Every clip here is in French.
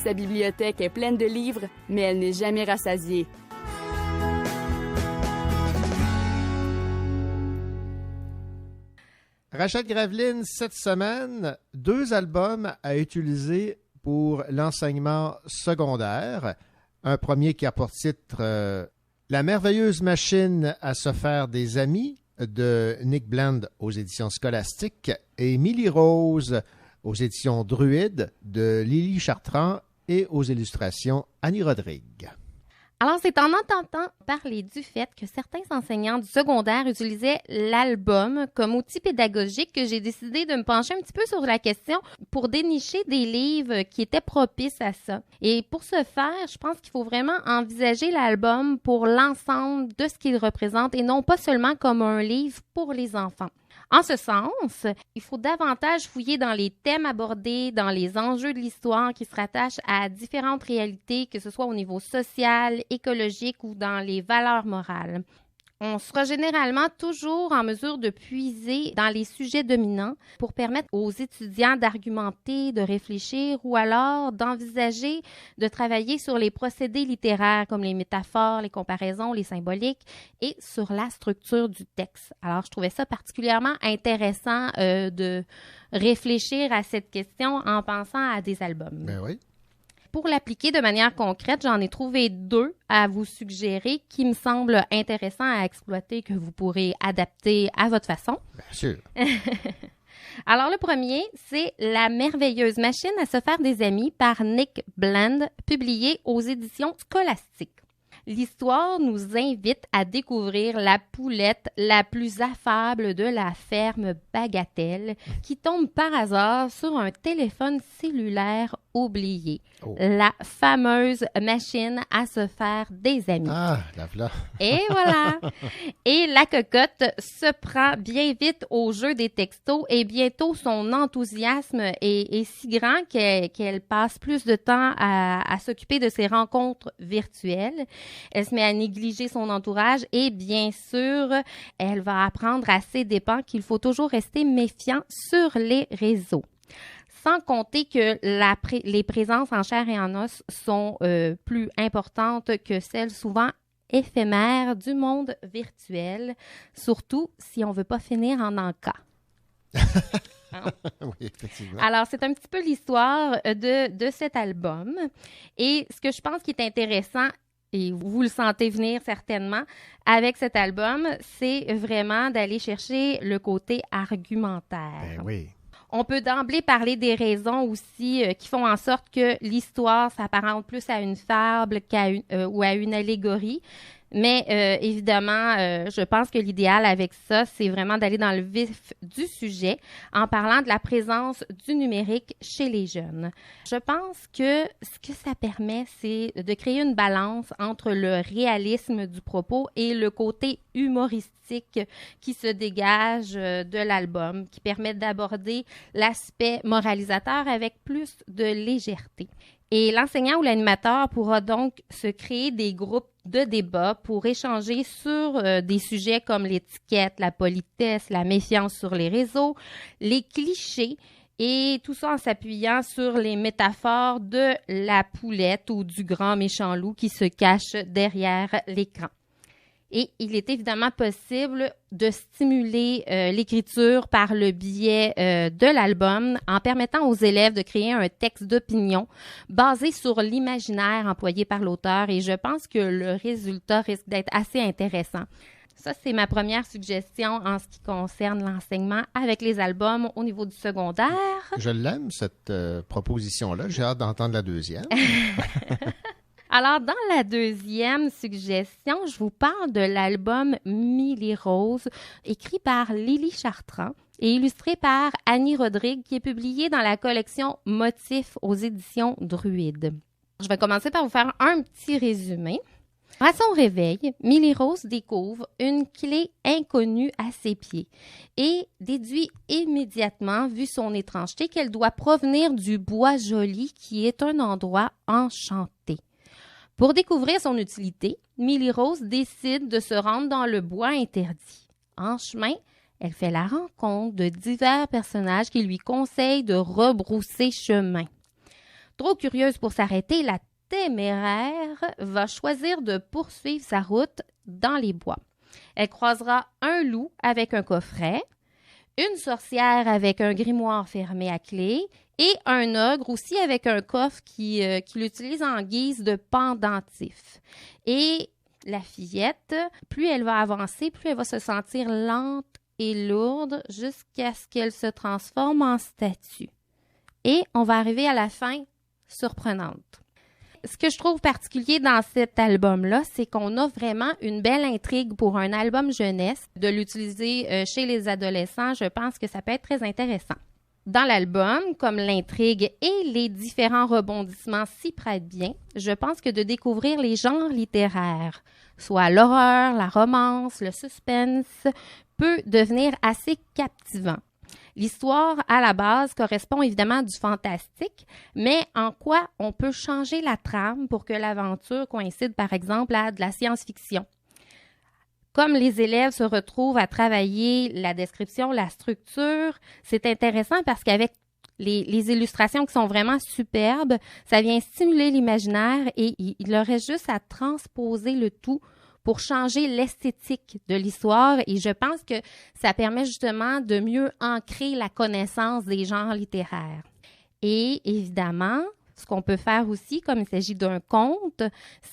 sa bibliothèque est pleine de livres, mais elle n'est jamais rassasiée. Rachel Graveline, cette semaine, 2 albums à utiliser pour l'enseignement secondaire. Un premier qui a pour titre La merveilleuse machine à se faire des amis de Nick Bland aux éditions Scolastiques et Milly Rose aux éditions Druide de Lily Chartrand et aux illustrations Annie Rodrigue. Alors, c'est en entendant parler du fait que certains enseignants du secondaire utilisaient l'album comme outil pédagogique que j'ai décidé de me pencher un petit peu sur la question pour dénicher des livres qui étaient propices à ça. Et pour ce faire, je pense qu'il faut vraiment envisager l'album pour l'ensemble de ce qu'il représente et non pas seulement comme un livre pour les enfants. En ce sens, il faut davantage fouiller dans les thèmes abordés, dans les enjeux de l'histoire qui se rattachent à différentes réalités, que ce soit au niveau social, écologique ou dans les valeurs morales. On sera généralement toujours en mesure de puiser dans les sujets dominants pour permettre aux étudiants d'argumenter, de réfléchir ou alors d'envisager de travailler sur les procédés littéraires comme les métaphores, les comparaisons, les symboliques et sur la structure du texte. Alors, je trouvais ça particulièrement intéressant de réfléchir à cette question en pensant à des albums. Ben oui. Pour l'appliquer de manière concrète, j'en ai trouvé 2 à vous suggérer qui me semblent intéressants à exploiter, que vous pourrez adapter à votre façon. Bien sûr. Alors, le premier, c'est La merveilleuse machine à se faire des amis par Nick Bland, publié aux éditions Scolastiques. L'histoire nous invite à découvrir la poulette la plus affable de la ferme Bagatelle qui tombe par hasard sur un téléphone cellulaire oublié. Oh. La fameuse machine à se faire des amis. Ah, la voilà. Et voilà. Et la cocotte se prend bien vite au jeu des textos et bientôt son enthousiasme est si grand qu'elle passe plus de temps à s'occuper de ses rencontres virtuelles. Elle se met à négliger son entourage et bien sûr, elle va apprendre à ses dépens qu'il faut toujours rester méfiant sur les réseaux. Sans compter que les présences en chair et en os sont plus importantes que celles souvent éphémères du monde virtuel, surtout si on ne veut pas finir en encas. Hein? Oui, effectivement. Alors, c'est un petit peu l'histoire de cet album. Et ce que je pense qui est intéressant, et vous le sentez venir certainement, avec cet album, c'est vraiment d'aller chercher le côté argumentaire. Ben oui. On peut d'emblée parler des raisons aussi qui font en sorte que l'histoire s'apparente plus à une fable ou à une allégorie. Mais évidemment, je pense que l'idéal avec ça, c'est vraiment d'aller dans le vif du sujet en parlant de la présence du numérique chez les jeunes. Je pense que ce que ça permet, c'est de créer une balance entre le réalisme du propos et le côté humoristique qui se dégage de l'album, qui permet d'aborder l'aspect moralisateur avec plus de légèreté. Et l'enseignant ou l'animateur pourra donc se créer des groupes de débat pour échanger sur des sujets comme l'étiquette, la politesse, la méfiance sur les réseaux, les clichés et tout ça en s'appuyant sur les métaphores de la poulette ou du grand méchant loup qui se cache derrière l'écran. Et il est évidemment possible de stimuler l'écriture par le biais de l'album en permettant aux élèves de créer un texte d'opinion basé sur l'imaginaire employé par l'auteur et je pense que le résultat risque d'être assez intéressant. Ça, c'est ma première suggestion en ce qui concerne l'enseignement avec les albums au niveau du secondaire. Je l'aime, cette proposition-là. J'ai hâte d'entendre la deuxième. Alors, dans la deuxième suggestion, je vous parle de l'album Milly Rose, écrit par Lily Chartrand et illustré par Annie Rodrigue, qui est publié dans la collection Motifs aux éditions Druide. Je vais commencer par vous faire un petit résumé. À son réveil, Milly Rose découvre une clé inconnue à ses pieds et déduit immédiatement, vu son étrangeté, qu'elle doit provenir du bois joli qui est un endroit enchanté. Pour découvrir son utilité, Milly Rose décide de se rendre dans le bois interdit. En chemin, elle fait la rencontre de divers personnages qui lui conseillent de rebrousser chemin. Trop curieuse pour s'arrêter, la téméraire va choisir de poursuivre sa route dans les bois. Elle croisera un loup avec un coffret, une sorcière avec un grimoire fermé à clé et un ogre aussi avec un coffre qui l'utilise en guise de pendentif. Et la fillette, plus elle va avancer, plus elle va se sentir lente et lourde jusqu'à ce qu'elle se transforme en statue. Et on va arriver à la fin surprenante. Ce que je trouve particulier dans cet album-là, c'est qu'on a vraiment une belle intrigue pour un album jeunesse. De l'utiliser chez les adolescents, je pense que ça peut être très intéressant. Dans l'album, comme l'intrigue et les différents rebondissements s'y prêtent bien, je pense que de découvrir les genres littéraires, soit l'horreur, la romance, le suspense, peut devenir assez captivant. L'histoire, à la base, correspond évidemment à du fantastique, mais en quoi on peut changer la trame pour que l'aventure coïncide, par exemple, à de la science-fiction. Comme les élèves se retrouvent à travailler la description, la structure, c'est intéressant parce qu'avec les illustrations qui sont vraiment superbes, ça vient stimuler l'imaginaire et il leur reste juste à transposer le tout pour changer l'esthétique de l'histoire. Et je pense que ça permet justement de mieux ancrer la connaissance des genres littéraires. Et évidemment, ce qu'on peut faire aussi, comme il s'agit d'un conte,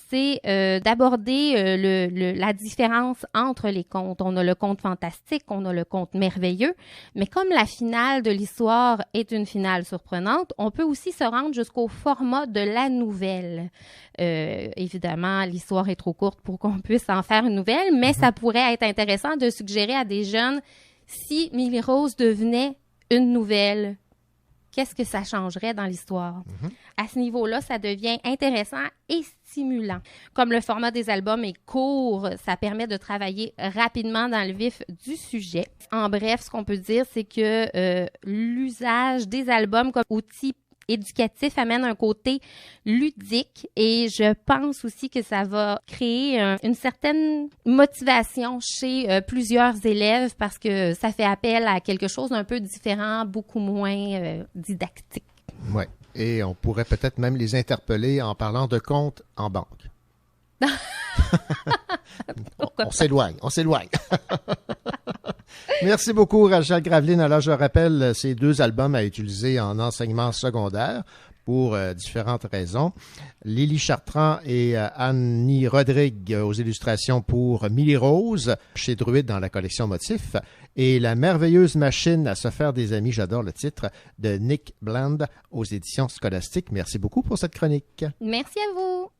c'est d'aborder la différence entre les contes. On a le conte fantastique, on a le conte merveilleux, mais comme la finale de l'histoire est une finale surprenante, on peut aussi se rendre jusqu'au format de la nouvelle. Évidemment, l'histoire est trop courte pour qu'on puisse en faire une nouvelle, mais ça pourrait être intéressant de suggérer à des jeunes, si Milly Rose devenait une nouvelle, qu'est-ce que ça changerait dans l'histoire? À ce niveau-là, ça devient intéressant et stimulant. Comme le format des albums est court, ça permet de travailler rapidement dans le vif du sujet. En bref, ce qu'on peut dire, c'est que l'usage des albums comme outil éducatif amène un côté ludique et je pense aussi que ça va créer une certaine motivation chez plusieurs élèves parce que ça fait appel à quelque chose d'un peu différent, beaucoup moins didactique. Oui, et on pourrait peut-être même les interpeller en parlant de compte en banque. On s'éloigne. Merci beaucoup, Rachel Graveline. Alors, je rappelle ces 2 albums à utiliser en enseignement secondaire pour différentes raisons. Lily Chartrand et Annie Rodrigue aux illustrations pour Milly Rose, chez Druide dans la collection Motifs, et La merveilleuse machine à se faire des amis, j'adore le titre, de Nick Bland aux éditions Scolastiques. Merci beaucoup pour cette chronique. Merci à vous.